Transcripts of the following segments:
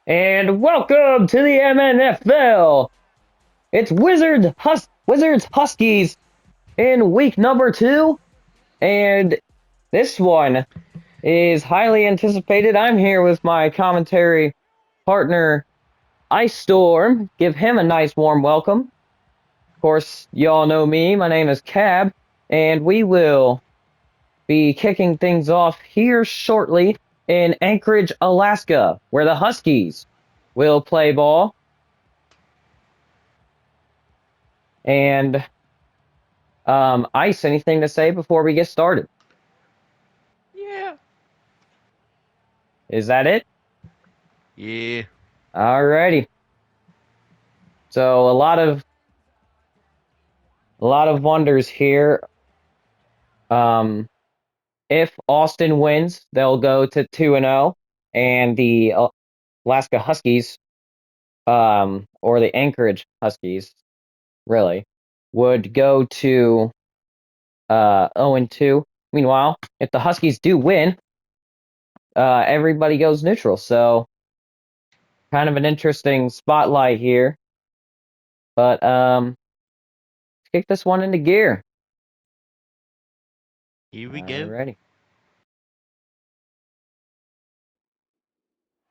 And welcome to the MNFL. It's Wizards Huskies in week number 2, and this one is highly anticipated. I'm here with my commentary partner, Ice Storm. Give him a nice warm welcome. Of course, y'all know me. My name is Cab, and we will be kicking things off here shortly in Anchorage, Alaska, where the Huskies will play ball. And Ice, anything to say before we get started? Yeah. Is that it? Yeah. Alrighty. So a lot of wonders here. Um, if Austin wins, they'll go to 2-0, and the Alaska Huskies, or the Anchorage Huskies, really, would go to 0-2. Meanwhile, if the Huskies do win, everybody goes neutral. So kind of an interesting spotlight here. But let's kick this one into gear. Here we go. Alrighty.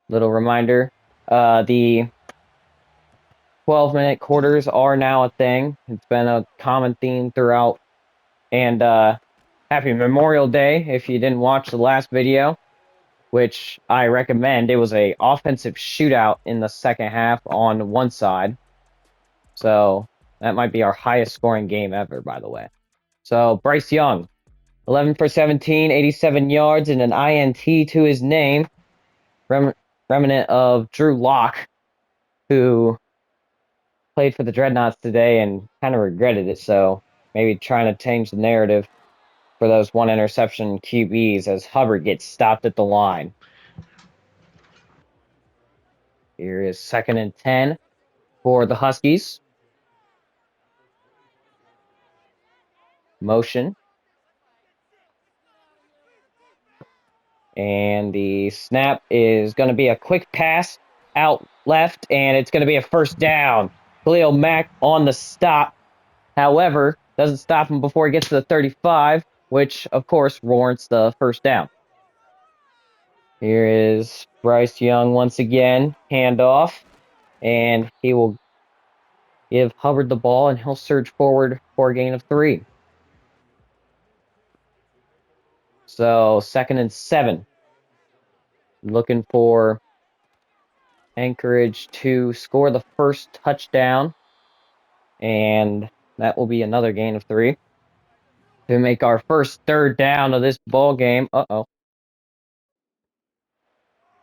Little reminder, the 12-minute quarters are now a thing. It's been a common theme throughout. And happy Memorial Day if you didn't watch the last video, which I recommend. It was a offensive shootout in the second half on one side. So that might be our highest scoring game ever, by the way. So Bryce Young, 11 for 17, 87 yards, and an INT to his name. Remnant of Drew Lock, who played for the Dreadnoughts today and kind of regretted it. So maybe trying to change the narrative for those one interception QBs as Hubbard gets stopped at the line. Here is 2nd and 10 for the Huskies. Motion. And the snap is going to be a quick pass out left, and it's going to be a first down. Khalil Mack on the stop. However, doesn't stop him before he gets to the 35, which, of course, warrants the first down. Here is Bryce Young once again, handoff, and he will give Hubbard the ball, and he'll surge forward for a gain of 3. So 2nd and 7. Looking for Anchorage to score the first touchdown, and that will be another gain of 3 to make our first third down of this ball game.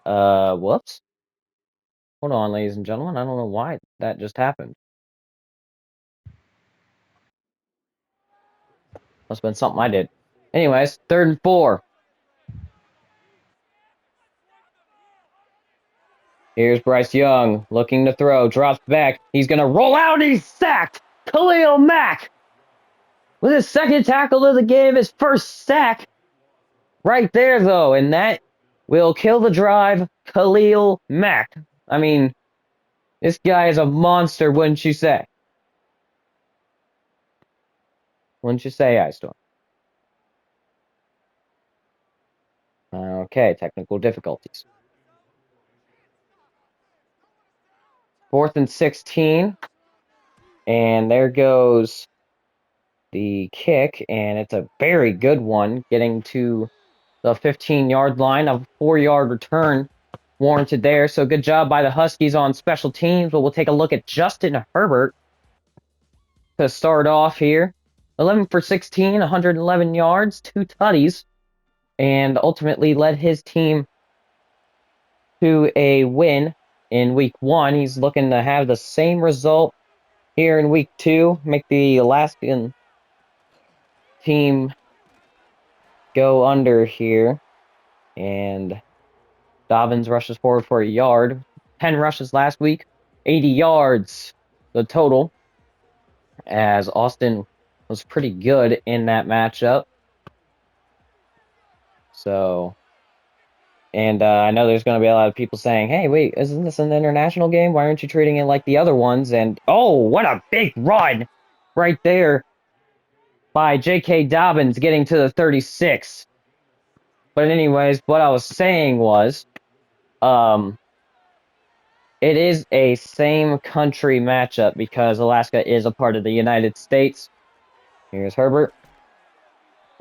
Whoops. Hold on, ladies and gentlemen. I don't know why that just happened. Must have been something I did. Anyways, 3rd and 4. Here's Bryce Young looking to throw, drops back. He's going to roll out, and he's sacked. Khalil Mack with his second tackle of the game, his first sack right there, though, and that will kill the drive. Khalil Mack. I mean, this guy is a monster, wouldn't you say? Wouldn't you say, Ice Storm? Okay, technical difficulties. 4th and 16. And there goes the kick, and it's a very good one, getting to the 15-yard line. A 4-yard return warranted there. So good job by the Huskies on special teams. But we'll take a look at Justin Herbert to start off here. 11 for 16, 111 yards, 2 tutties, and ultimately led his team to a win in week 1. He's looking to have the same result here in week 2, make the Alaskan team go under here. And Dobbins rushes forward for a yard. 10 rushes last week, 80 yards the total, as Austin was pretty good in that matchup. So And I know there's going to be a lot of people saying, hey, wait, isn't this an international game? Why aren't you treating it like the other ones? And oh, what a big run right there by J.K. Dobbins getting to the 36. But anyways, what I was saying was, um, it is a same country matchup because Alaska is a part of the United States. Here's Herbert.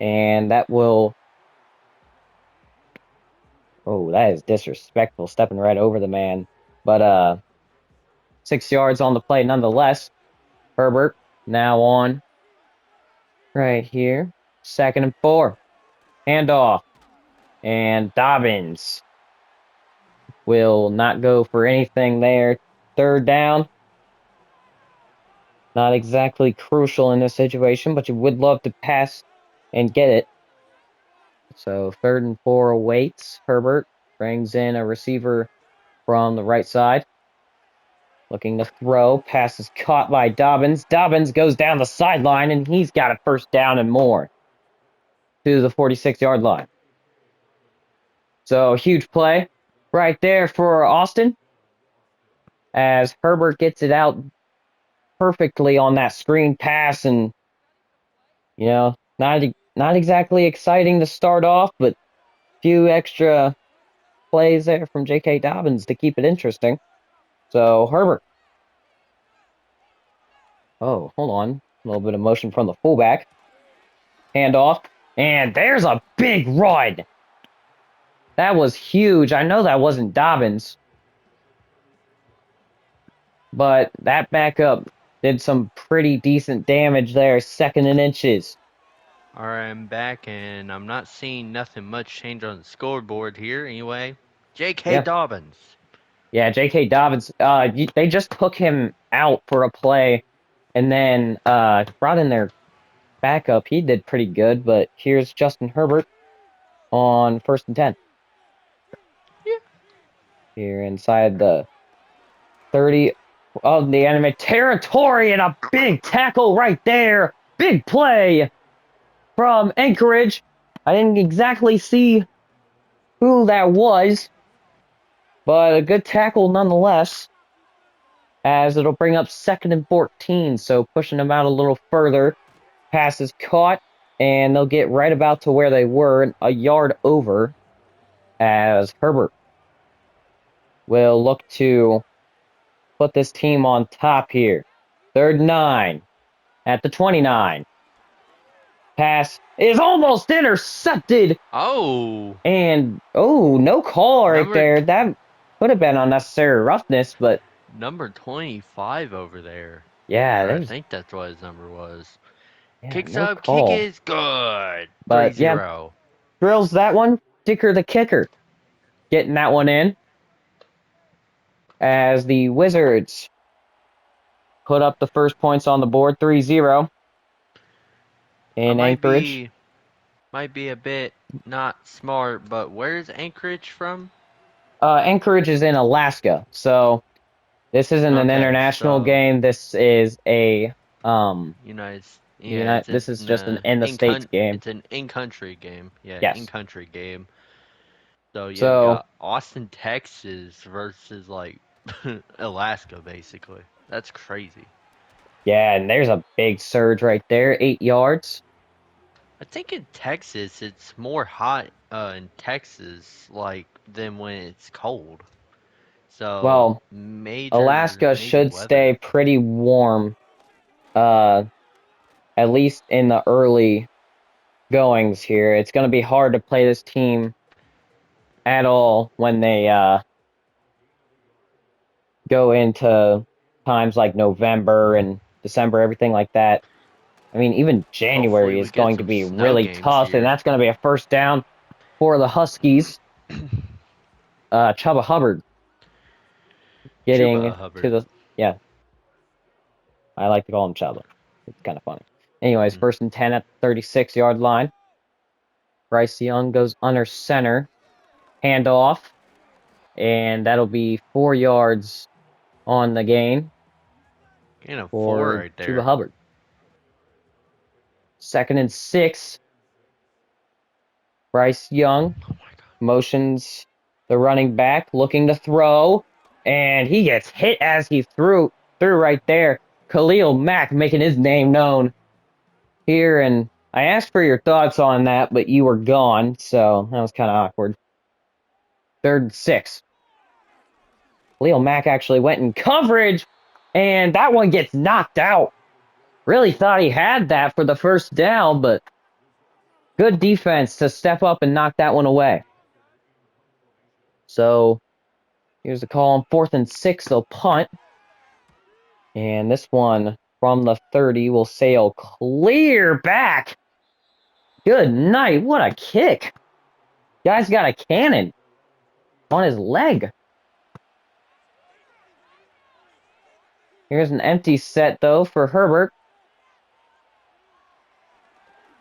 And that will. Oh, that is disrespectful, stepping right over the man. But 6 yards on the play nonetheless. Herbert now on right here. 2nd and 4. Handoff. And Dobbins will not go for anything there. 3rd down. Not exactly crucial in this situation, but you would love to pass and get it. So 3rd and 4 awaits. Herbert brings in a receiver from the right side. Looking to throw. Pass is caught by Dobbins. Dobbins goes down the sideline, and he's got a 1st down and more to the 46-yard line. So huge play right there for Austin as Herbert gets it out perfectly on that screen pass, and not exactly exciting to start off, but a few extra plays there from J.K. Dobbins to keep it interesting. So Herbert. Oh, hold on. A little bit of motion from the fullback. Handoff. And there's a big run. That was huge. I know that wasn't Dobbins, but that backup did some pretty decent damage there. 2nd and inches. Alright, I'm back, and I'm not seeing nothing much change on the scoreboard here. Anyway, J.K. Yeah. Dobbins. Yeah, J.K. Dobbins, they just took him out for a play and then brought in their backup. He did pretty good, but here's Justin Herbert on 1st and 10. Yeah. Here inside the 30 of the enemy territory, and a big tackle right there. Big play from Anchorage. I didn't exactly see who that was, but a good tackle nonetheless, as it'll bring up 2nd and 14, so pushing them out a little further. Pass is caught, and they'll get right about to where they were, a yard over, as Herbert will look to put this team on top here. 3rd and 9 at the 29. Pass is almost intercepted, Oh, and no call right number there. That could have been unnecessary roughness, but number 25 over there. yeah, Or I there's think that's what his number was. Kicks no up, kick call. is good. But yeah, 3-0. drills that one. Dicker the kicker getting that one in as the Wizards put up the first points on the board, 3-0 I in Anchorage. might be a bit not smart, but where's Anchorage from? Anchorage is in Alaska, so this isn't an Okay, international so game. This is a Yeah, This is just an in the states game. it's an in-country game. Yeah, Yes. in-country game. So yeah, we So got Austin, Texas versus like Alaska, basically. That's crazy. yeah, and there's a big surge right there, 8 yards. I think in Texas it's more hot in Texas like than when it's cold. So Well, major Alaska maybe should weather. stay pretty warm, uh, at least in the early goings here. It's going to be hard to play this team at all when they go into times like November and December, everything like that. I mean, even Hopefully January we is get going to some be snow really games tough, and here. that's going to be a 1st down for the Huskies. Chuba Hubbard Chuba getting to Hubbard. the, yeah, I like to call him Chuba. It's kind of funny. Anyways, Mm. 1st and 10 at the 36-yard line. Bryce Young goes under center, handoff, and that'll be 4 yards on the gain Gain of 4 for right Chuba there. Hubbard. 2nd and 6. Bryce Young Oh my god. motions. The running back looking to throw, and he gets hit as he threw right there. Khalil Mack making his name known here, and I asked for your thoughts on that, but you were gone, so that was kind of awkward. 3rd and 6. Khalil Mack actually went in coverage, and that one gets knocked out. Really thought he had that for the first down, but good defense to step up and knock that one away. So here's the call on 4th and 6. They'll punt. And this one from the 30 will sail clear back. Good night. What a kick. Guy's got a cannon on his leg. Here's an empty set, though, for Herbert.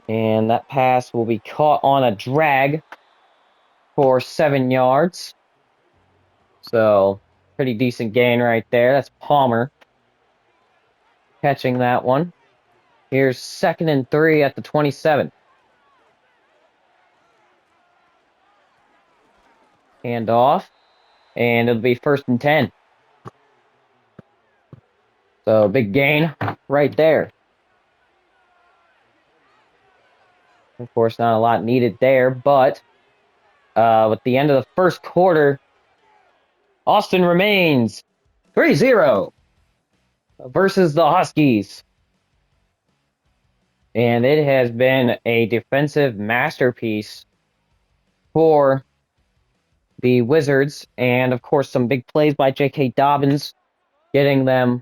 And that pass will be caught on a drag for 7 yards. So, pretty decent gain right there. That's Palmer catching that one. Here's 2nd and 3 at the 27. Hand off. And it'll be 1st and 10. So, big gain right there. Of course, not a lot needed there, but with the end of the first quarter, Austin remains 3-0 versus the Huskies. And it has been a defensive masterpiece for the Wizards. And, of course, some big plays by J.K. Dobbins, getting them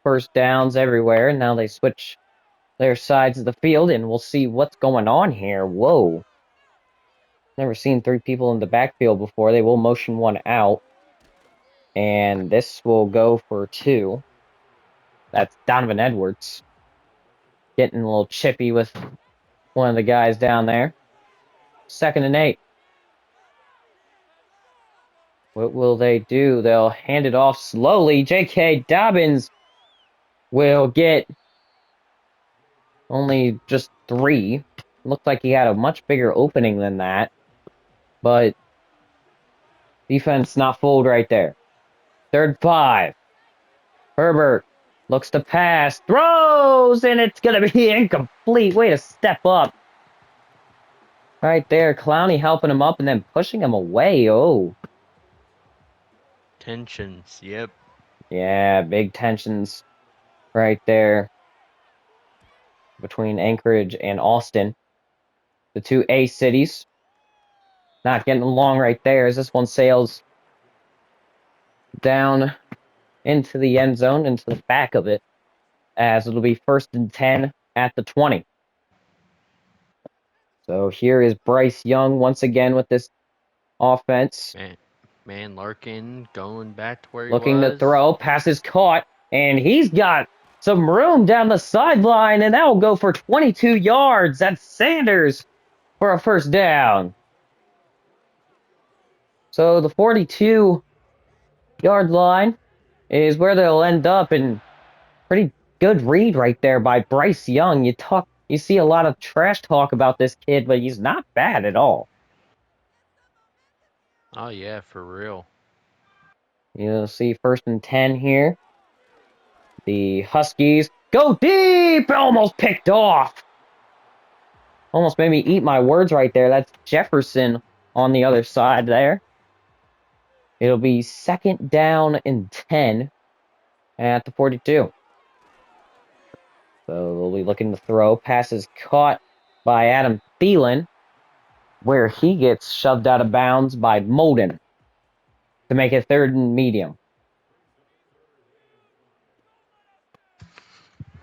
first downs everywhere. And now they switch their sides of the field, and we'll see what's going on here. Whoa. Never seen 3 people in the backfield before. They will motion one out. And this will go for 2. That's Donovan Edwards getting a little chippy with one of the guys down there. 2nd and 8. What will they do? They'll hand it off slowly. J.K. Dobbins will get only just 3. Looked like he had a much bigger opening than that. But defense not fooled right there. 3rd and 5. Herbert looks to pass, throws, and it's going to be incomplete. Way to step up. Right there, Clowney helping him up and then pushing him away. Oh, Tensions, yep. yeah, big tensions right there between Anchorage and Austin. The 2 A cities not getting along right there as this one sails down into the end zone, into the back of it, as it'll be 1st and 10 at the 20. So here is Bryce Young once again with this offense. Man, Larkin going back to where he Looking to was. throw, pass is caught, and he's got some room down the sideline, and that will go for 22 yards. That's Sanders for a first down. So the 42-yard line is where they'll end up, and pretty good read right there by Bryce Young. You see a lot of trash talk about this kid, but he's not bad at all. Oh yeah, for real. You'll see 1st and 10 here. The Huskies go deep, almost picked off. Almost made me eat my words right there. That's Jefferson on the other side there. It'll be 2nd-and-10 at the 42. So they'll be looking to throw. Passes caught by Adam Thielen, where he gets shoved out of bounds by Molden to make it 3rd-and-medium.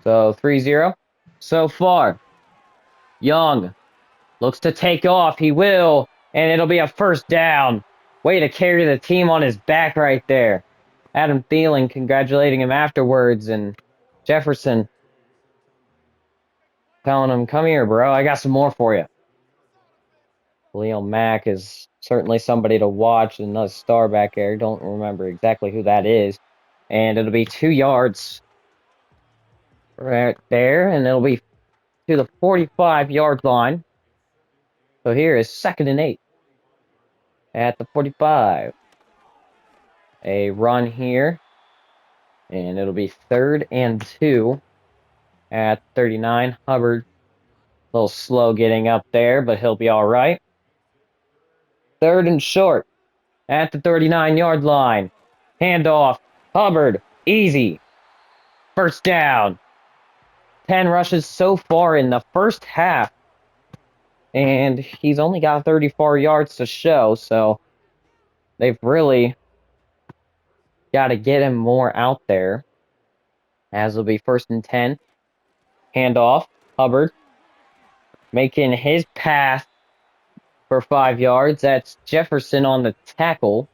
So 3-0 so far. Young looks to take off. He will, and it'll be a first down. Way to carry the team on his back right there. Adam Thielen congratulating him afterwards, and Jefferson telling him, "Come here, bro. I got some more for you." Khalil Mack is certainly somebody to watch. Another star back there. Don't remember exactly who that is. And it'll be 2 yards right there, and it'll be to the 45-yard line. So here is 2nd-and-8. at the 45. A run here, and it'll be 3rd and 2 at 39. Hubbard, a little slow getting up there, but he'll be all right. 3rd and short at the 39-yard line. Handoff. Hubbard, easy. First down. 10 rushes so far in the first half, and he's only got 34 yards to show, so they've really got to get him more out there, as it'll be 1st and 10. Handoff. Hubbard making his pass for 5 yards. That's Jefferson on the tackle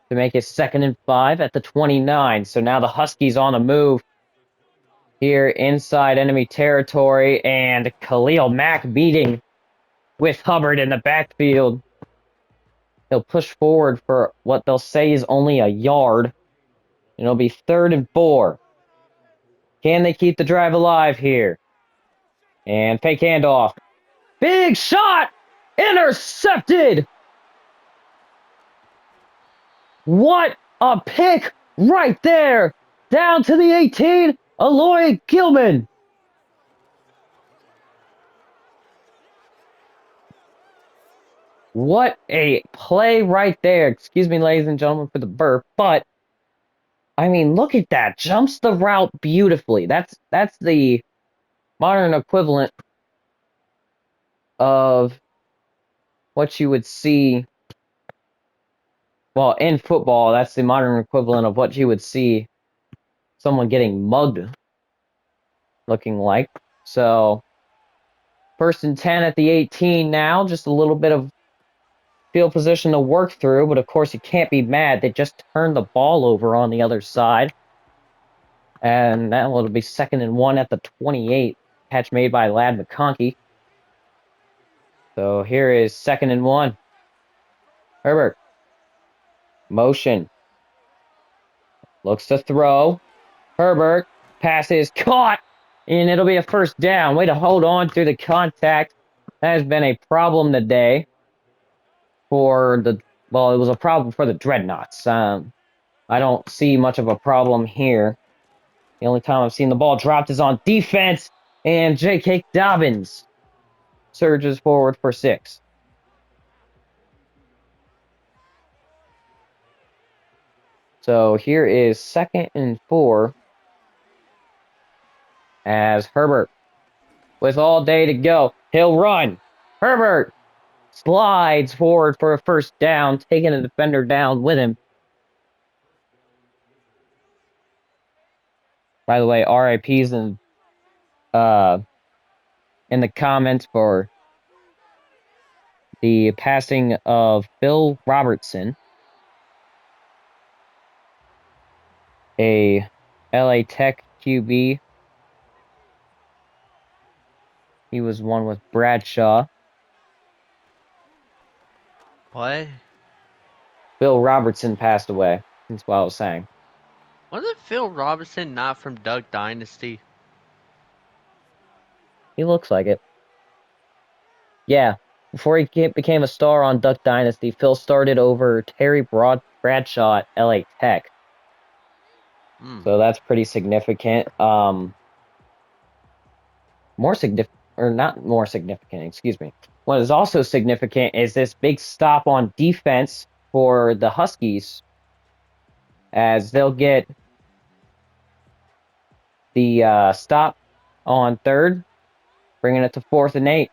to make it 2nd and 5 at the 29. So now the Huskies on the move here inside enemy territory, and Khalil Mack meeting with Hubbard in the backfield. He'll push forward for what they'll say is only a yard, and it'll be 3rd and 4. Can they keep the drive alive here? And fake handoff. Big shot! Intercepted! What a pick right there! Down to the 18, Aloy Gilman. What a play right there. Excuse me, ladies and gentlemen, for the burp, but I mean, look at that. Jumps the route beautifully. That's the modern equivalent of what you would see. Well, in football, that's the modern equivalent of what you would see someone getting mugged looking like. So, 1st and 10 at the 18 now. Just a little bit of field position to work through, but of course you can't be mad. They just turned the ball over on the other side. And now it'll be 2nd and 1 at the 28. Catch made by Lad McConkey. So here is 2nd and 1. Herbert. Motion. Looks to throw. Herbert. Pass is caught. And it'll be a 1st down. Way to hold on through the contact. That has been a problem today for the, well, it was a problem for the Dreadnoughts. I don't see much of a problem here. The only time I've seen the ball dropped is on defense, and J.K. Dobbins surges forward for 6. So here is 2nd and 4 as Herbert, with all day to go, he'll run. Herbert slides forward for a 1st down, taking a defender down with him. By the way, RIPs in the comments for the passing of Phil Robertson, a LA Tech QB. He was one with Bradshaw. What? Phil Robertson passed away. That's what I was saying. Wasn't Phil Robinson not from Duck Dynasty? He looks like it. Yeah. Before he became a star on Duck Dynasty, Phil started over Terry Bradshaw at LA Tech. So that's pretty significant. More significant, or not more significant, excuse me. What is also significant is this big stop on defense for the Huskies, as they'll get the stop on 3rd, bringing it to 4th and 8.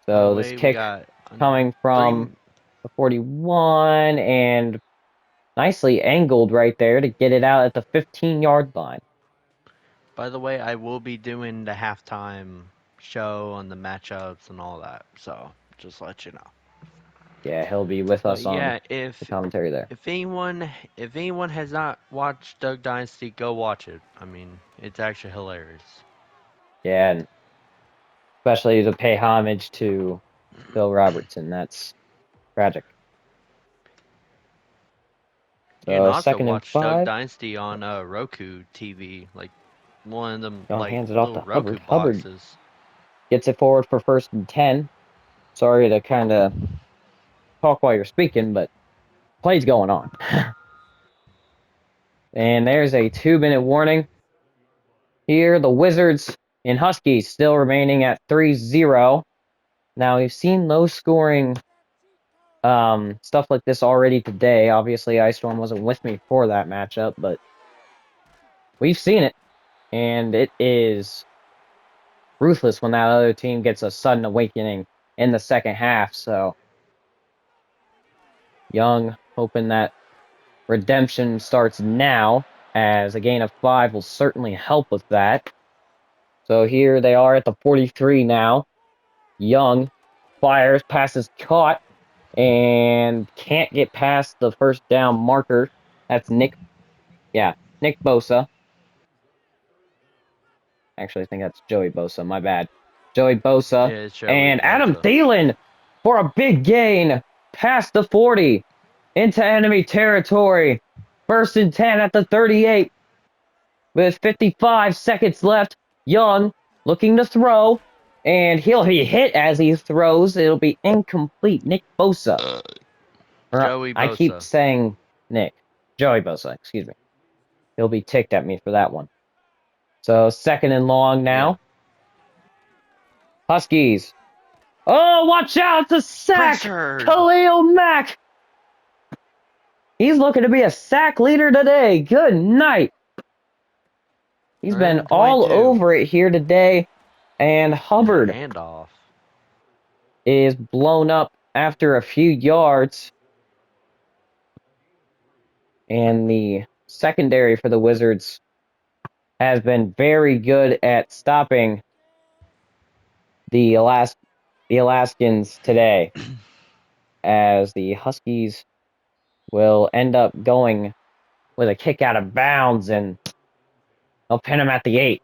By the So this way, we kick got coming three. from the 41 and nicely angled right there to get it out at the 15-yard line. By the way, I will be doing the halftime show on the matchups and all that. So just let you know. Yeah, he'll be with But us on yeah, the commentary there. if anyone has not watched Doug Dynasty, go watch it. I mean, it's actually hilarious. Yeah, and especially to pay homage to Phil Robertson. That's tragic. You can So also 2nd and watch Doug 5. Dynasty on Roku TV, like one of them John like hands it off to little Hubbard. Roku Hubbard boxes. gets it forward for 1st and 10. Sorry to kind of talk while you're speaking, but play's going on. And there's a 2-minute warning. Here, the Wizards and Huskies still remaining at 3-0. Now, we've seen low scoring stuff like this already today. Obviously, Ice Storm wasn't with me for that matchup, but we've seen it. And it is ruthless when that other team gets a sudden awakening in the second half. So, Young hoping that redemption starts now, as a gain of 5 will certainly help with that. So here they are at the 43 now. Young fires, passes caught, and can't get past the first down marker. That's Nick Bosa. Actually, I think that's Joey Bosa. My bad. Joey Bosa. Yeah, it's Joey And Adam Bosa. Thielen for a big gain past the 40 into enemy territory. First and 10 at the 38 with 55 seconds left. Young looking to throw, and he'll be hit as he throws. It'll be incomplete. Nick Bosa. Or Joey I keep Bosa. saying Nick. Joey Bosa, excuse me. He'll be ticked at me for that one. So second and long Yeah. now. Huskies. Oh, watch out! It's a sack! Pritchard! Khalil Mack! He's looking to be a sack leader today. Good night. He's Third been and all 22. over it here today. And And a Hubbard handoff. is blown up after a few yards. And the secondary for the Wizards has been very good at stopping the Alaskans today, as the Huskies will end up going with a kick out of bounds, and they'll pin them at the 8.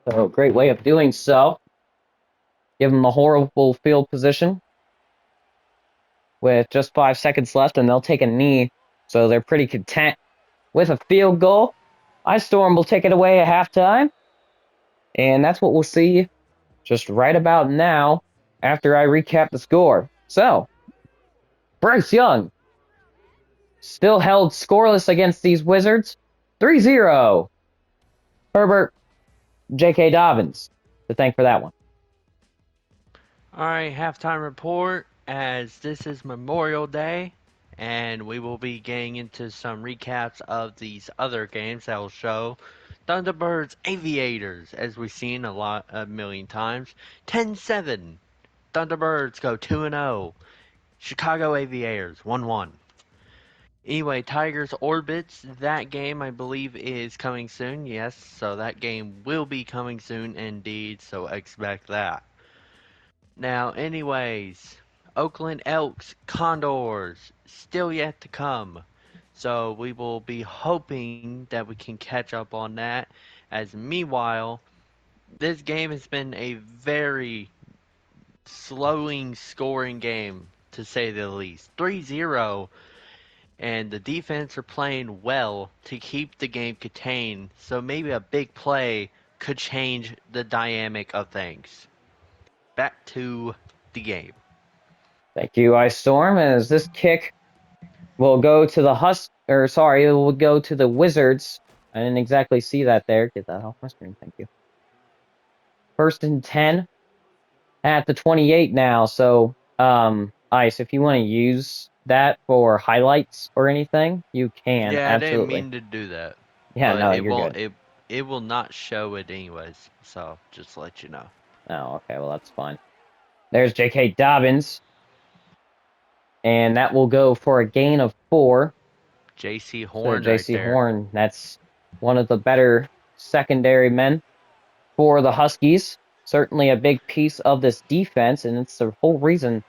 So great way of doing so. Give them a horrible field position with just 5 seconds left, and they'll take a knee. So they're pretty content with a field goal. Ice Storm will take it away at halftime, and that's what we'll see just right about now after I recap the score. So, Bryce Young still held scoreless against these Wizards. 3-0. Herbert, J.K. Dobbins to thank for that one. Alright, halftime report. As this is Memorial Day, and we will be getting into some recaps of these other games that will show Thunderbirds Aviators, as we've seen a million times. 10-7. Thunderbirds go 2-0. Chicago Aviators 1-1. Anyway, Tigers Orbits, that game I believe is coming soon. Yes, so that game will be coming soon indeed, so expect that. Now, anyways, Oakland Elks Condors still yet to come. So we will be hoping that we can catch up on that. As meanwhile, this game has been a very slowing scoring game, to say the least. 3-0, and the defense are playing well to keep the game contained, so maybe a big play could change the dynamic of things. Back to the game. Thank you, Ice Storm. As this kick will go to the it will go to the Wizards. I didn't exactly see that there. Get that off my screen. Thank you. First and 10 at the 28 now. So, Ice, if you want to use that for highlights or anything, you can. Yeah, I didn't Absolutely. mean to do that, Yeah, but no, you're good. it will not show it anyways. So just to let you know. Oh, okay. Well, that's fine. There's J.K. Dobbins, and that will go for a gain of 4. J.C. So Horn right J.C. there. Horn, that's one of the better secondary men for the Huskies. Certainly a big piece of this defense, and it's the whole reason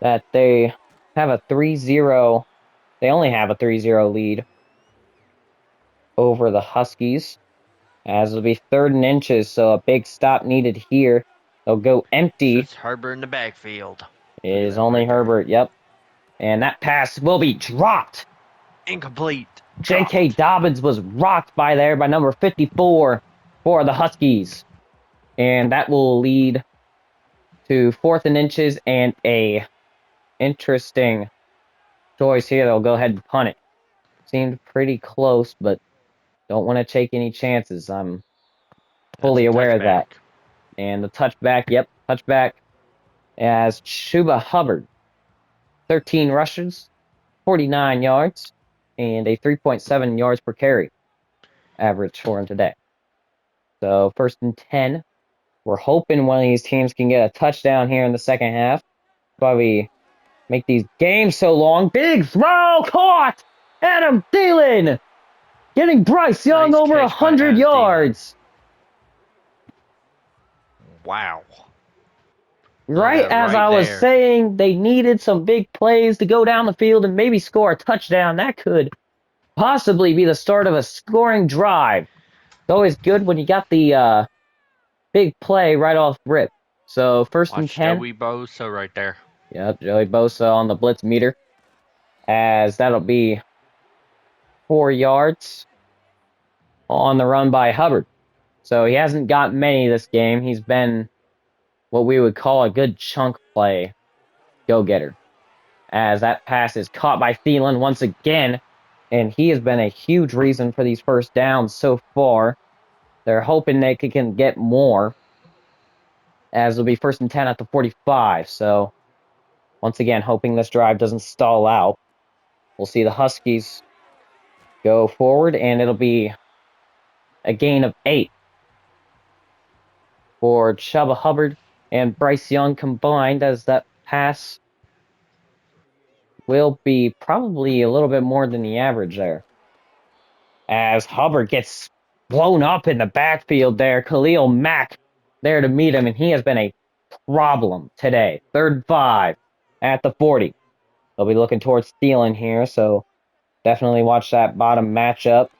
that they have a 3-0. They only have a 3-0 lead over the Huskies, as it'll be third and inches, so a big stop needed here. They'll go It's empty. just Herbert in the backfield. It Look at is that only right there. Herbert, yep. And that pass will be dropped. Incomplete. J.K. Dropped. Dobbins was rocked by number 54 for the Huskies. And that will lead to fourth and inches and interesting choice here. They'll go ahead and punt it. Seemed pretty close, but don't want to take any chances. I'm That's fully a aware of that. touchback. And the touchback, yep, touchback as Chuba Hubbard, 13 rushes, 49 yards, and a 3.7 yards per carry average for him today. So 1st and 10. We're hoping one of these teams can get a touchdown here in the second half. That's why we make these games so long. Big throw caught! Adam Thielen getting Bryce Young Nice over catch by 100 Adam Thielen. yards. Wow. Look at Right that as right I was there. saying, they needed some big plays to go down the field and maybe score a touchdown. That could possibly be the start of a scoring drive. It's always good when you got the big play right off rip. So first and Watch 10. Joey Bosa right there. Yep, Joey Bosa on the blitz meter, as that'll be 4 yards on the run by Hubbard. So he hasn't got many this game. He's been what we would call a good chunk play go-getter, as that pass is caught by Thielen once again, and he has been a huge reason for these first downs so far. They're hoping they can get more, as it'll be 1st and 10 at the 45. So once again, hoping this drive doesn't stall out. We'll see the Huskies go forward, and it'll be a gain of 8 for Chuba Hubbard and Bryce Young combined, as that pass will be probably a little bit more than the average there. As Hubbard gets blown up in the backfield there, Khalil Mack there to meet him, and he has been a problem today. 3rd and 5 at the 40. They'll be looking towards Thielen here, so definitely watch that bottom matchup.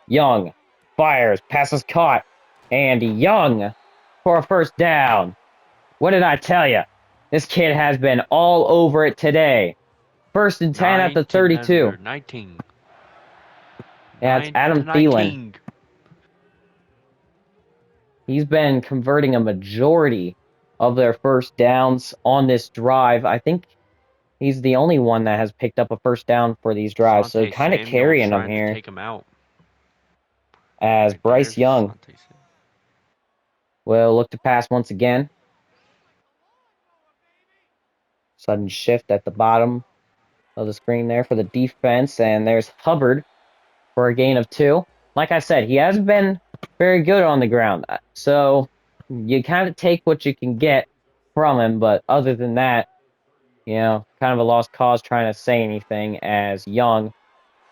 Young fires, passes caught, and Young for a first down. What did I tell you? This kid has been all over it today. 1st and 10 at the 19 32. under 19. Yeah, it's 9 to Adam Thielen. 19. He's been converting a majority of their first downs on this drive. I think he's the only one that has picked up a first down for these drives, so Sante kind of Samuel's carrying them trying to here take him out. as Right there, Bryce Young Sante Samuel. will look to pass once again. Sudden shift at the bottom of the screen there for the defense, and there's Hubbard for a gain of 2. Like I said, he has been very good on the ground, so you kind of take what you can get from him, but other than that, kind of a lost cause trying to say anything, as Young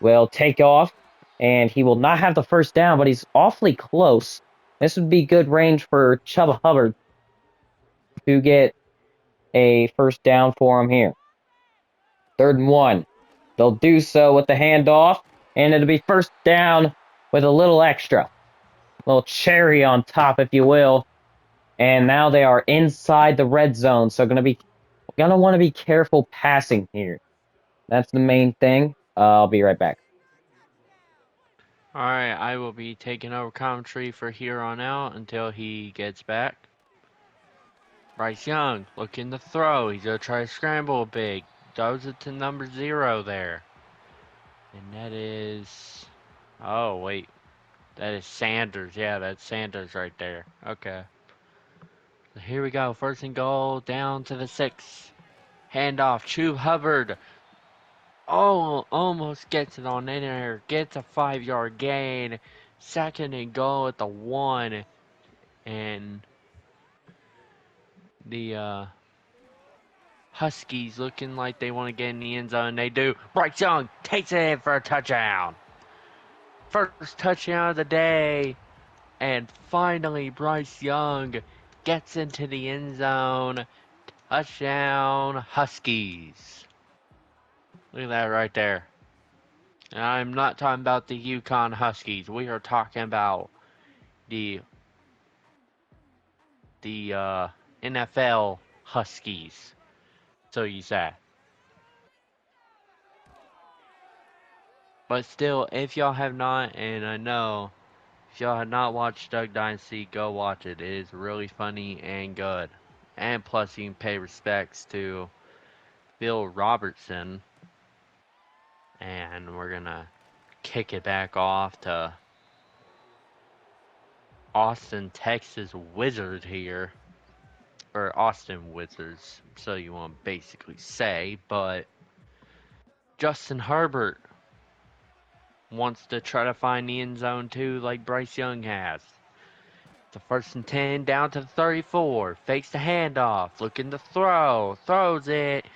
will take off, and he will not have the first down, but he's awfully close. This would be good range for Chuba Hubbard to get a first down for him here. 3rd and 1. They'll do so with the handoff, and it'll be first down with a little extra. A little cherry on top, if you will. And now they are inside the red zone, so gonna want to be careful passing here. That's the main thing. I'll be right back. Alright, I will be taking over commentary for here on out until he gets back. Bryce Young looking to throw. He's going to try to scramble big. Throws it to number 0 there. And that is... Oh, wait. That is Sanders. Yeah, that's Sanders right there. Okay. So here we go. 1st and goal. Down to the 6. Handoff. Chuba Hubbard. Oh, almost gets it on in there. Gets a 5-yard gain. 2nd and goal at the 1. And the Huskies looking like they want to get in the end zone. They do. Bryce Young takes it in for a touchdown. First touchdown of the day. And finally, Bryce Young gets into the end zone. Touchdown, Huskies. Look at that right there. And I'm not talking about the Yukon Huskies. We are talking about the NFL Huskies. So you say. But still, if y'all have not, and I know if y'all have not watched Duck Dynasty, go watch it. It is really funny and good. And plus, you can pay respects to Bill Robertson, and we're gonna kick it back off to Austin, Texas Wizard here, or Austin Wizards, so you want to basically say, but Justin Herbert wants to try to find the end zone too, like Bryce Young has. The 1st and 10 down to the 34. Fakes the handoff. Looking to throw. Throws it.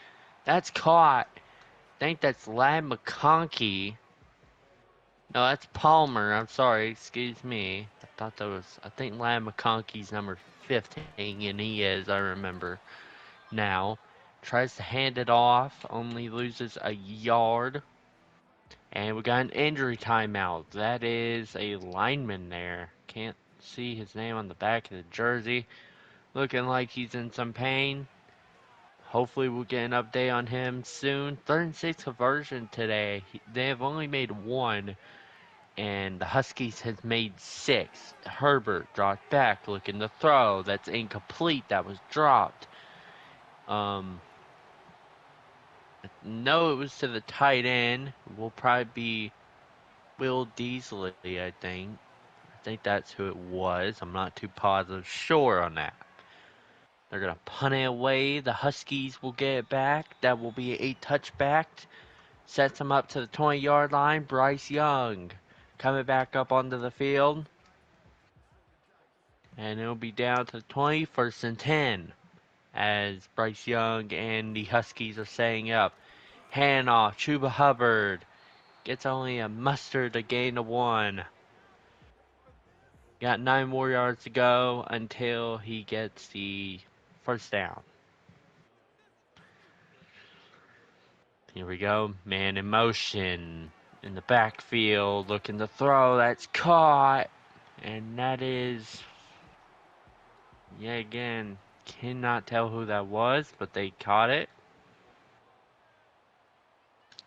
That's caught. I think that's Lad McConkey. No, that's Palmer. I'm sorry. Excuse me. I thought that was. I think Lad McConkey's number 15, and he is. I remember now. Tries to hand it off. Only loses a yard. And we got an injury timeout. That is a lineman there. Can't see his name on the back of the jersey. Looking like he's in some pain. Hopefully we'll get an update on him soon. 3rd and 6 conversion today. They have only made one, and the Huskies has made 6. Herbert dropped back, looking to throw. That's incomplete. That was dropped. Um, no, it was to the tight end. Will probably be Will Deasley, I think. I think that's who it was. I'm not too positive sure on that. They're going to punt it away. The Huskies will get it back. That will be a touchback. Sets them up to the 20-yard line. Bryce Young coming back up onto the field. And it'll be down to the 20, 1st and 10. As Bryce Young and the Huskies are setting up. Handoff. Chuba Hubbard gets only a mustard to gain the 1. Got 9 more yards to go until he gets the 1st down. Here we go. Man in motion. In the backfield. Looking to throw. That's caught. And that is. Yeah, again. Cannot tell who that was, but they caught it.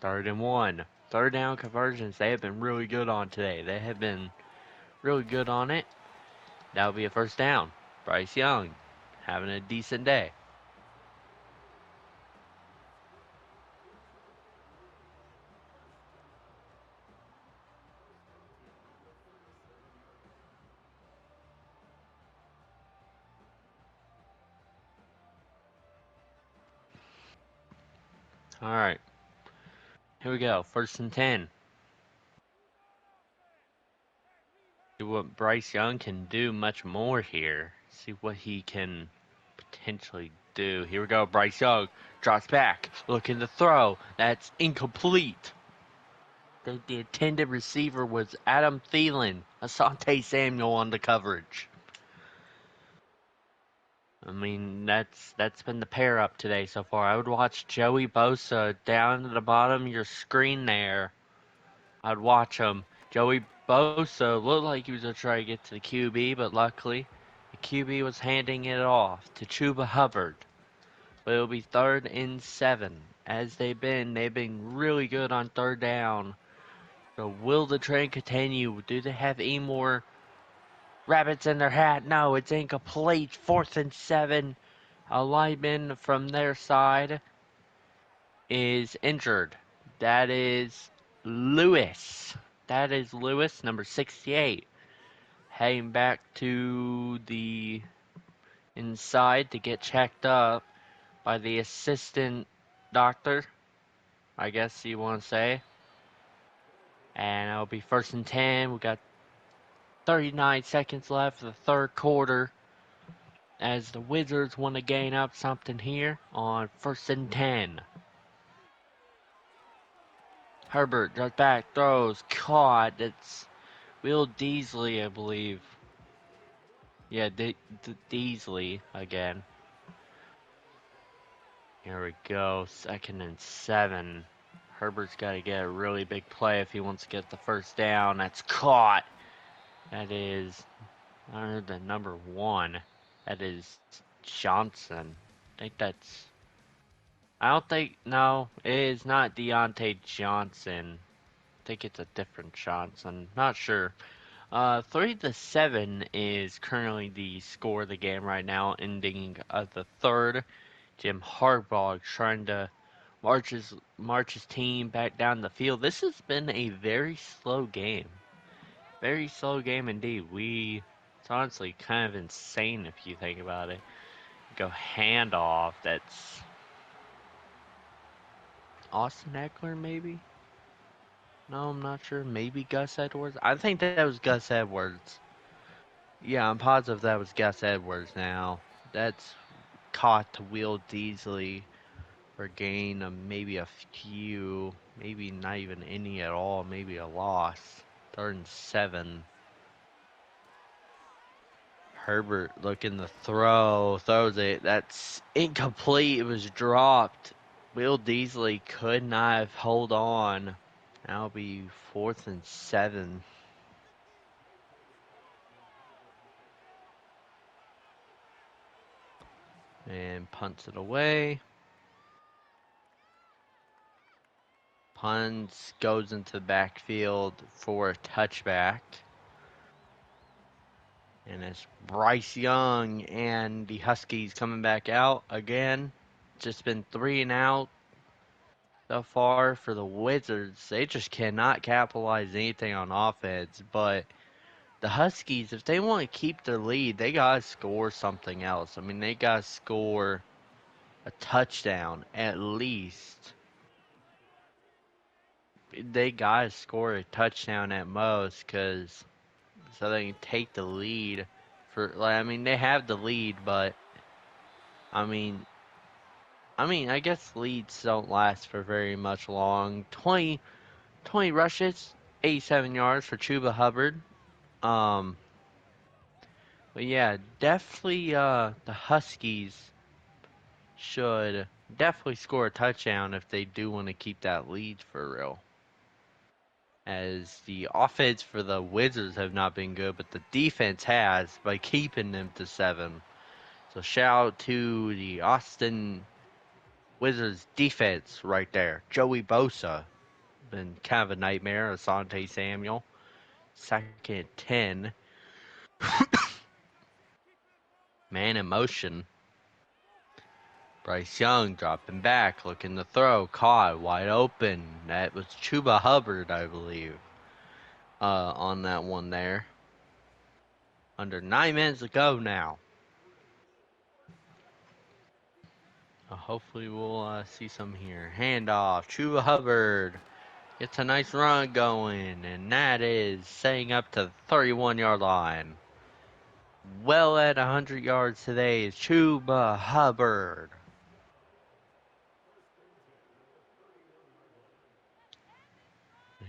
3rd and 1. 3rd down conversions. They have been really good on today. They have been really good on it. That'll be a 1st down. Bryce Young having a decent day. Alright. Here we go. 1st and 10. See what Bryce Young can do much more here. See what he can potentially do. Here we go. Bryce Young drops back. Looking to throw. That's incomplete. The intended receiver was Adam Thielen. Asante Samuel on the coverage. I mean, that's been the pair up today so far. I would watch Joey Bosa down at the bottom of your screen there. I'd watch him. Joey Bosa looked like he was going to try to get to the QB, but luckily the QB was handing it off to Chuba Hubbard. But it'll be 3rd and 7. As they've been really good on 3rd down. So will the trend continue? Do they have any more rabbits in their hat? No, it's incomplete. 4th and 7. A lineman from their side is injured. That is Lewis. That is Lewis, number 68. Heading back to the inside to get checked up by the assistant doctor, I guess you want to say. And it'll be 1st and 10. We got 39 seconds left of the 3rd quarter as the Wizards want to gain up something here on 1st and 10. Herbert drops back, throws, caught. It's Will Deasley, I believe. Yeah, Deasley again. Here we go. 2nd and 7. Herbert's got to get a really big play if he wants to get the 1st down. That's caught. That is the number 1. That is Johnson. I think that's. I don't think. No, it is not Deontay Johnson. I think it's a different Johnson. Not sure. 3-7 is currently the score of the game right now, ending the 3rd. Jim Harbaugh trying to marches team back down the field. This has been a very slow game. Very slow game indeed. It's honestly kind of insane if you think about it. Go handoff. That's Austin Eckler, maybe? No, I'm not sure. Maybe Gus Edwards. I think that was Gus Edwards. Yeah, I'm positive that was Gus Edwards now. That's caught to Will Deasley for gain of maybe a few, maybe not even any at all, maybe a loss. 3rd and 7. Herbert looking to throw, throws it. That's incomplete. It was dropped. Will Deasley could not have hold on. That'll be 4th and 7. And punts it away. Punts goes into the backfield for a touchback. And it's Bryce Young and the Huskies coming back out again. Just been 3 and out so far for the Wizards. They just cannot capitalize anything on offense. But the Huskies, if they want to keep their lead, they got to score something else. I mean, they got to score a touchdown at least. They got to score a touchdown at most because so they can take the lead. I mean, they have the lead, but I mean, I guess leads don't last for very much long. 20 rushes, 87 yards for Chuba Hubbard. Um, but yeah, definitely the Huskies should definitely score a touchdown if they do want to keep that lead for real. As the offense for the Wizards have not been good, but the defense has by keeping them to 7. So shout out to the Austin Wizards defense right there. Joey Bosa, been kind of a nightmare. Asante Samuel, 2nd and 10. Man in motion. Bryce Young dropping back, looking to throw, caught, wide open. That was Chuba Hubbard, I believe, on that one there. Under 9 minutes to go now. Hopefully we'll see some here. Handoff, Chuba Hubbard gets a nice run going, and that is setting up to the 31-yard line. Well at 100 yards today is Chuba Hubbard.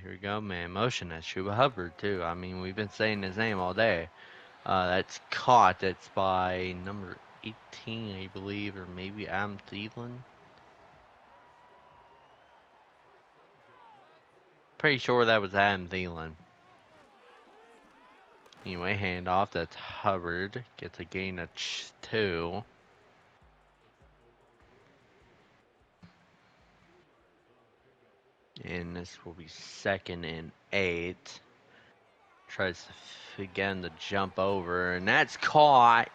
Here we go, man. Motion. That's Chuba Hubbard, too. I mean, we've been saying his name all day. That's caught. That's by number 18, I believe, or maybe Adam Thielen. Pretty sure that was Adam Thielen. Anyway, handoff. That's Hubbard. Gets a gain of 2. And this will be 2nd and 8. Tries to, again to jump over, and that's caught.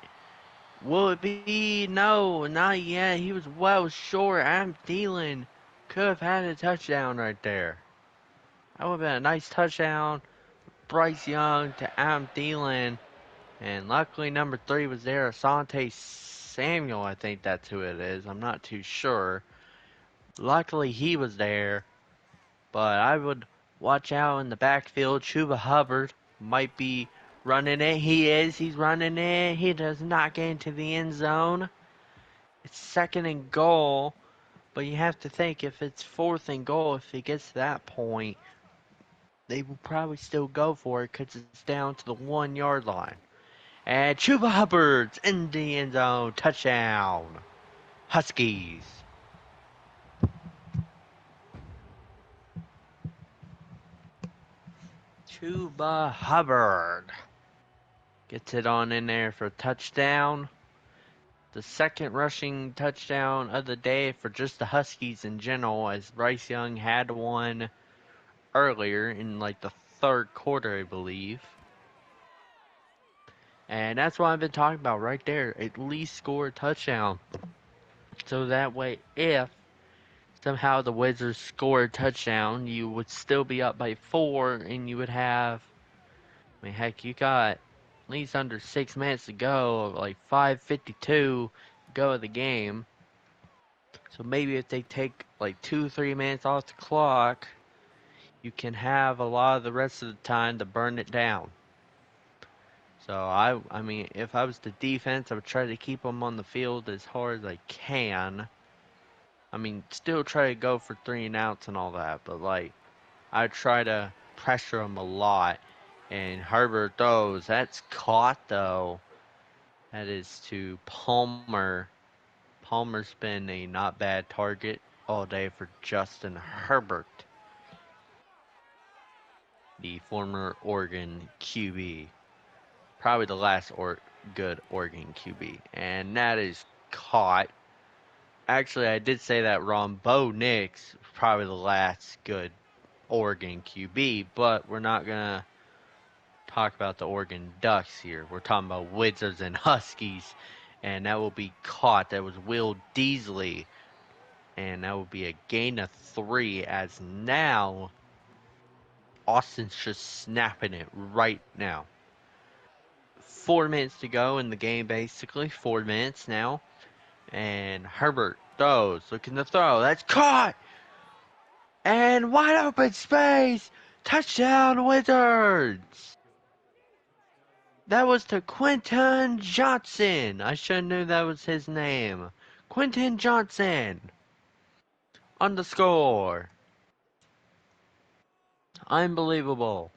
Will it be? No, not yet. He was well short. Adam Thielen could have had a touchdown right there. That would have been a nice touchdown. Bryce Young to Adam Thielen. And luckily, number 3 was there. Asante Samuel, I think that's who it is. I'm not too sure. Luckily, he was there. But I would watch out in the backfield. Chuba Hubbard might be running it. He is. He's running it. He does not get into the end zone. It's 2nd and goal. But you have to think if it's 4th and goal, if it gets to that point, they will probably still go for it because it's down to the 1 yard line. And Chuba Hubbard's in the end zone. Touchdown. Huskies. Chuba Hubbard gets it on in there for a touchdown. The second rushing touchdown of the day for just the Huskies in general, as Bryce Young had one earlier in like the 3rd quarter, I believe. And that's what I've been talking about right there. At least score a touchdown. So that way, if somehow the Wizards score a touchdown, you would still be up by 4, and you would have, I mean, heck, you got at least under 6 minutes to go, like 5:52 go of the game. So maybe if they take like 2, 3 minutes off the clock, you can have a lot of the rest of the time to burn it down. So I mean, if I was the defense, I would try to keep them on the field as hard as I can. I mean, still try to go for 3 and outs and all that, but like I try to pressure them a lot. And Herbert throws. That's caught though. That is to Palmer. Palmer's been a not bad target all day for Justin Herbert, the former Oregon QB. Probably the last good Oregon QB. And that is caught. Actually, I did say that wrong. Bo Nix, probably the last good Oregon QB, but we're not going to talk about the Oregon Ducks here. We're talking about Wizards and Huskies, and that will be caught. That was Will Deasley, and that will be a gain of 3 as now Austin's just snapping it right now. 4 minutes to go in the game, basically. 4 minutes now. And Herbert throws, looking to throw. That's caught! And wide open space! Touchdown, Wizards! That was to Quentin Johnson. I should have knew that was his name. Quentin Johnson on the score. Unbelievable.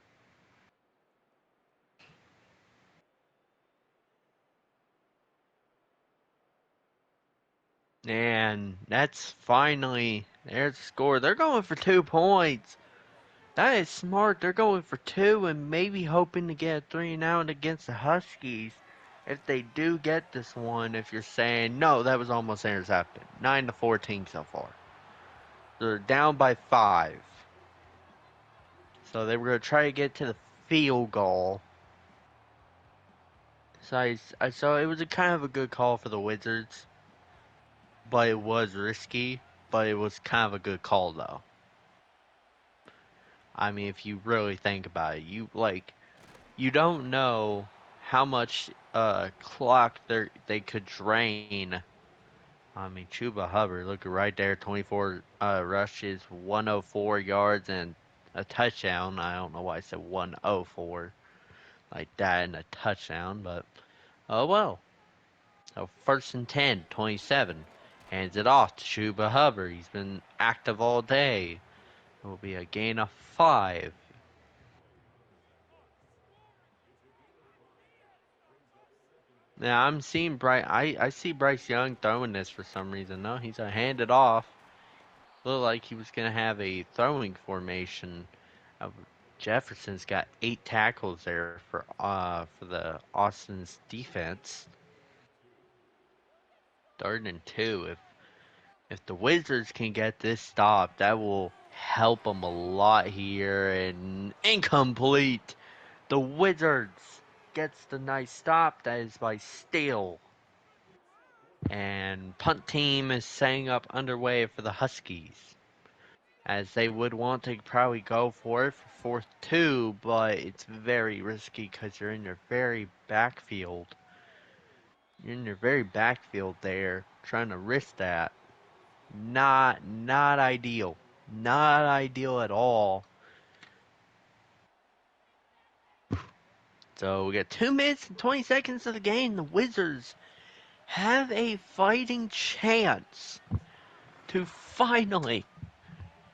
And that's finally their score. They're going for 2 points. That is smart. They're going for 2 and maybe hoping to get a 3 and out against the Huskies. If they do get this one, if you're saying, no, that was almost intercepted. 9-14 so far. They're down by 5. So they were going to try to get to the field goal. So I saw it was a kind of a good call for the Wizards, but it was risky. But it was kind of a good call though. I mean, if you really think about it, you don't know how much clock they could drain. I mean, Chuba Hubbard, look right there, 24 rushes, 104 yards, and a touchdown. I don't know why I said 104 like that and a touchdown, but oh well. So first and 10, 27. Hands it off to Chuba Hubbard. He's been active all day. It will be a gain of 5. Now I'm seeing I see Bryce Young throwing this for some reason. No, he's a handed off. Looked like he was gonna have a throwing formation. Uh, Jefferson's got 8 tackles there for the Austin's defense. 3rd and 2. If the Wizards can get this stop, that will help them a lot here. And incomplete. The Wizards gets the nice stop. That is by Steele. And punt team is setting up underway for the Huskies, as they would want to probably go for it for 4th 2, but it's very risky because you're in your very backfield. You're in your very backfield there, trying to risk that. Not ideal. Not ideal at all. So we got 2 minutes and 20 seconds of the game. The Wizards have a fighting chance to finally,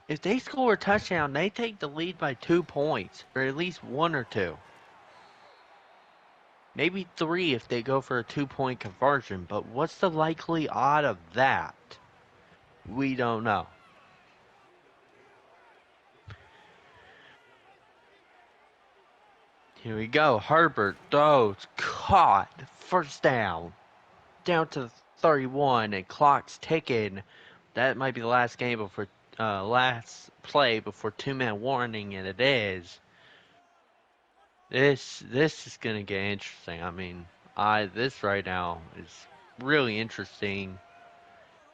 if they score a touchdown, they take the lead by 2 points, or at least 1 or 2. Maybe 3 if they go for a 2 point conversion, but what's the likely odd of that? We don't know. Here we go. Herbert throws, caught, first down. Down to 31, and clock's ticking. That might be the last game before, last play before 2-minute warning, and it is. This is gonna get interesting. I mean, this right now is really interesting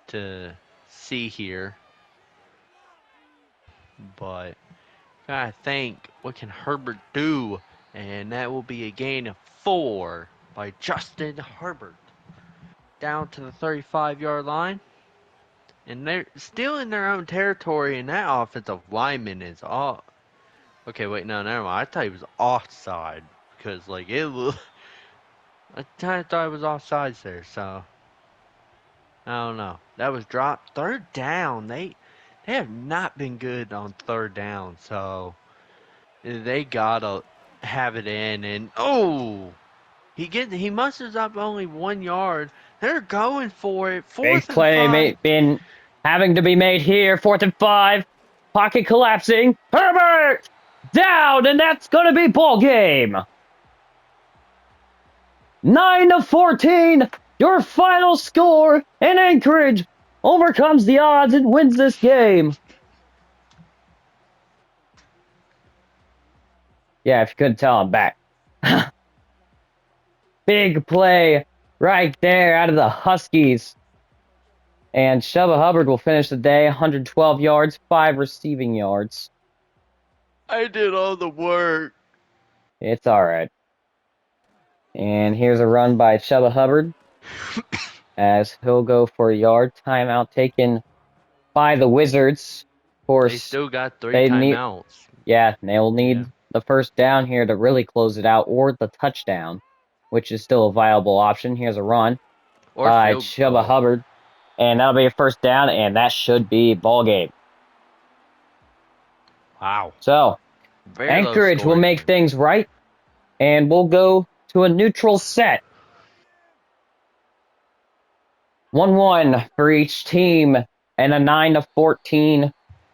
to see here. but gotta think, what can Herbert do? And that will be a gain of 4 by Justin Herbert. Down to the 35-yard line. And they're still in their own territory, and that offensive lineman is off. Okay, wait, no, never mind. I thought he was offside because, like, it was. I kind of thought it was offsides there, so I don't know. That was dropped. Third down. They have not been good on third down, so they gotta have it in. And oh, he musters up only 1 yard. They're going for it. Big Fourth and play five. been having to be made here. 4th and 5. Pocket collapsing. Herbert down, and that's going to be ball game. 9-14. Your final score, and Anchorage overcomes the odds and wins this game. Yeah, if you couldn't tell, I'm back. Big play right there out of the Huskies. And Shubba Hubbard will finish the day, 112 yards, 5 receiving yards. I did all the work. It's all right. And here's a run by Shubba Hubbard as he'll go for a yard. Timeout taken by the Wizards. Of They course, still got 3 they need, timeouts. yeah, they'll Yeah. need the first down here to really close it out, or the touchdown, which is still a viable option. Here's a run Or by field Shubba goal. Hubbard, and that'll be a first down, and that should be ball game. Wow. So Very low Anchorage will scoring make game. things right, and we'll go to a neutral set. 1-1 for each team, and a 9-14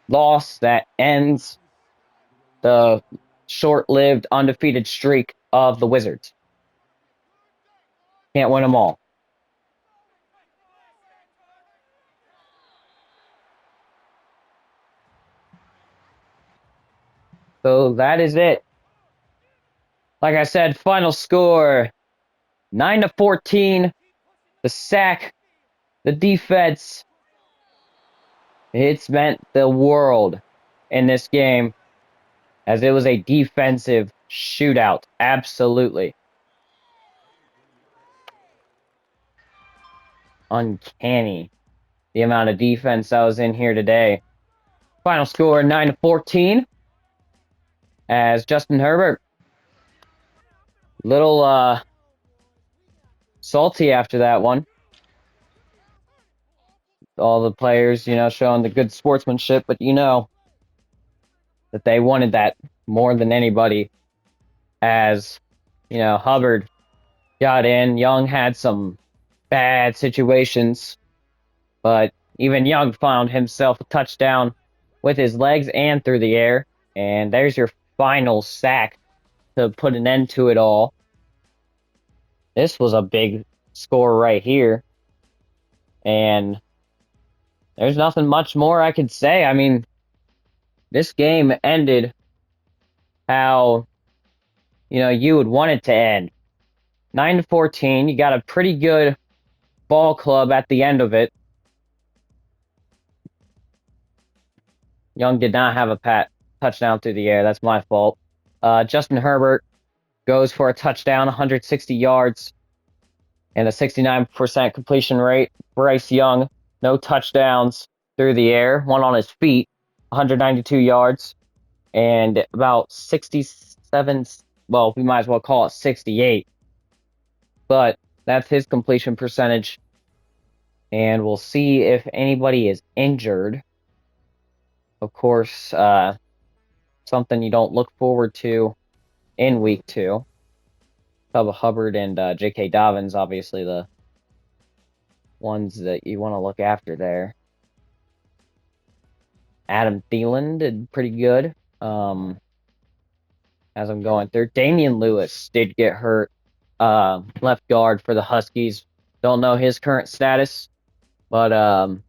loss that ends the short-lived undefeated streak of the Wizards. Can't win them all. So that is it. Like I said, final score 9-14. The sack, the defense, it's meant the world in this game, as it was a defensive shootout. Absolutely uncanny, the amount of defense that was in here today. Final score 9-14, as Justin Herbert, little salty after that one. All the players, showing the good sportsmanship, but that they wanted that more than anybody, as Hubbard got in. Young had some bad situations, but even Young found himself a touchdown with his legs and through the air. And there's your final sack to put an end to it all. This was a big score right here. And there's nothing much more I could say. I mean, this game ended how, you would want it to end. 9-14. You got a pretty good ball club at the end of it. Young did not have a touchdown through the air. That's my fault. Justin Herbert goes for a touchdown, 160 yards, and a 69% completion rate. Bryce Young, no touchdowns through the air. One on his feet, 192 yards, and about 67, well, we might as well call it 68. But that's his completion percentage. And we'll see if anybody is injured. Of course, something you don't look forward to in week 2. Bubba Hubbard and J.K. Dobbins, obviously the ones that you want to look after there. Adam Thielen did pretty good. As I'm going through, Damian Lewis did get hurt. Left guard for the Huskies. Don't know his current status, but I'll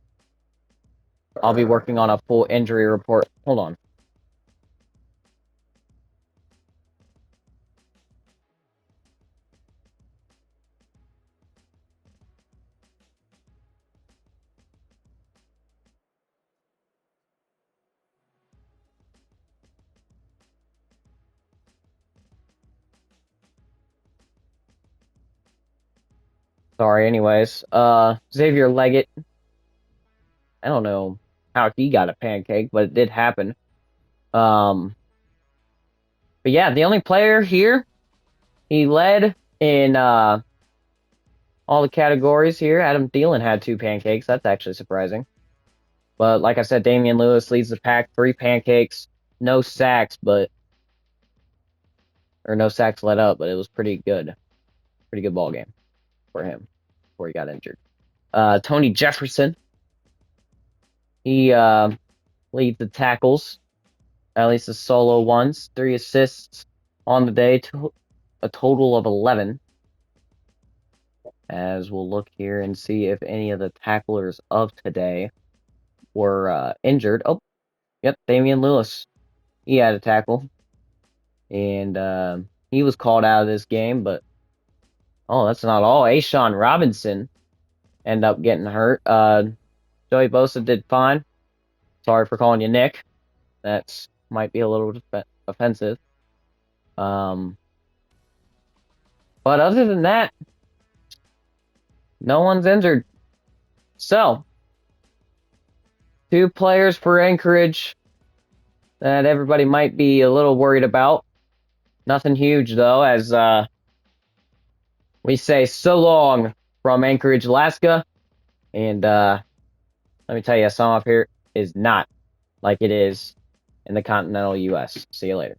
be working on a full injury report. Hold on. Sorry, anyways. Xavier Leggett, I don't know how he got a pancake, but it did happen. Um, but yeah, the only player here, he led in all the categories here. Adam Thielen had 2 pancakes. That's actually surprising. But like I said, Damian Lewis leads the pack, 3 pancakes, no sacks, but or no sacks let up, but it was pretty good ball game for him before he got injured. Tony Jefferson, he leads the tackles, at least the solo ones, 3 assists on the day, a total of 11. As we'll look here and see if any of the tacklers of today were injured. Oh, yep, Damian Lewis, he had a tackle, and he was called out of this game. But oh, that's not all. Ashawn Robinson ended up getting hurt. Joey Bosa did fine. Sorry for calling you Nick. That's might be a little offensive. Um, but other than that, no one's injured. So, 2 players for Anchorage that everybody might be a little worried about. Nothing huge though, as we say so long from Anchorage, Alaska. And let me tell you, some up here is not like it is in the continental U.S. See you later.